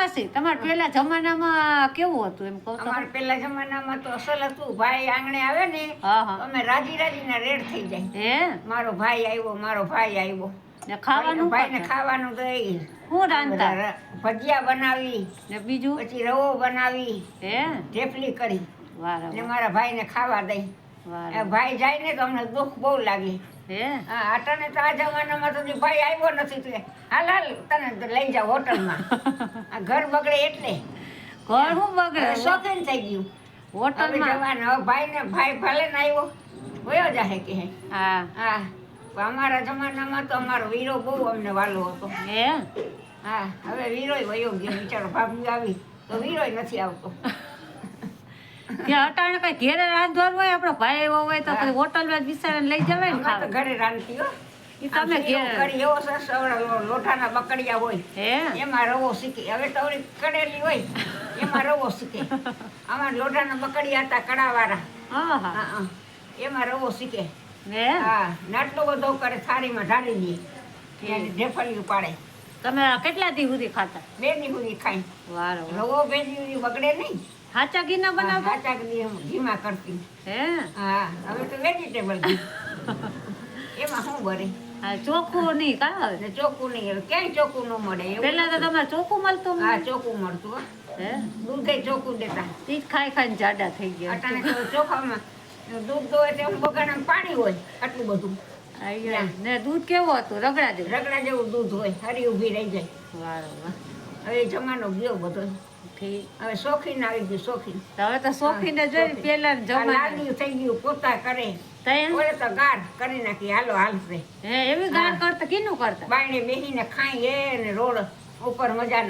માસી તમારા પેલા જમાનામાં કેવું હતું એમ કહો તો? અમારે પેલા જમાનામાં તો અસલ હતું. ભાઈ આંગણે આવે ને હા હા. તો અમે રાજી રાજીના રેડ થઈ જાય. હે મારો ભાઈ આવ્યો, મારો ભાઈ આવ્યો. ને ખાવાનું ભાઈને ખાવાનું દઈ. શું રાંધતા? ભજીયા બનાવી, ને બીજું પછી રવો બનાવી, હે ઢેફલી કરી વાહ ને મારા ભાઈને ખાવા દઈ. વાહ ભાઈ જાય ને તો અમને દુઃખ બહુ લાગે. હે હા, આટાને તો આ જમાનામાં તો ભાઈ આવ્યો નથી તો હાલ હાલ તને લઈ જાઓ હોટલમાં. આ ઘર બગડે એટલે ઘર શું બગડે? હવે શોખીન થઈ ગયું. હવે હોટલમાં જવાનું. હવે ભાઈ ભલે ને આવ્યો વયો જાહે કે હે. હા હા, પણ અમારા જમાનામાં તો અમારો વીરો બહુ અમને વાલો હતો. હે હા, હવે વીરોય વયો ગયો. બિચારો ભાભી આવી તો વીરોય નથી આવતો. ત્યાં અટાણે કઈ ઘેરે રાંધવાનું હોય આપણો ભાઈ એવો હોય તો પછી હોટલમાં બિચારાને લઈ જવાય ને અમે તો ખાવા. ઘરે રાંધતી હો. ઈ તમે આમ શીરો ઘેર કરી એવો સરસ આવડા લોઠાના બકડિયા હોય હે એમાં રવો શીખે. હવે તો ઓલી કડેલી હોય એમાં રવો શીખે. આમાં લોઢાના બકડિયા હતા કડાવાળા. હા હા હા હા, એમાં રવો શીખે. હે હા, નાટલો બધો કરે, થાળીમાં ઢાળી દે, ત્યારે ઢેફળિયું પાડે. તમે કેટલા દી સુધી ખાતા? 2 દી સુધી ખાઈ. વારો રવો 2 દી સુધી બગડે નહીં. હાચા ઘીના બનાવતા? કાચા ઘીમાં કરતી. હે હા, હવે તો વેજીટેબલ ઘી. એમાં શું ભરે? હા ચોખ્ખું નહીં કા હવે? ને ચોખ્ખું નહીં. હવે ક્યાંય ચોખ્ખું ન મળે એવું. પેલા તો તમારે ચોખ્ખું મળતું હા, ચોખ્ખું મળતું હો. હે દૂધે ચોખ્ખું દેતા. ઈ જ ખાઈ ખાઈને જાડા થઈ ગયા. અટાણે તો ચોખામાં દૂધ દોય તો બગાડામાં પાણી હોય આટલું બધું. આયા. ને દૂધ કેવું હતું? રગડા જેવું? રગડા જેવું દૂધ હોય, હરી ઊભી રહી જાય. વારો વાહ. હવે જમાનો ગયો બધો. ઠીક. હવે શોખીન આવી ગયું, શોખીન. હવે તો શોખીને જોઈ પેલા આ જમાના લાડ્યું થઈ ગયું, પોતા કરે. તૈયાર ઓલે તો ગાઢ કરી નાખી, હાલો હાલશે. હે એવી ગાળ કરતા કીનું કરતા? બાયણે બેસીને ખાઈ ને રોડ ઉપર મજાના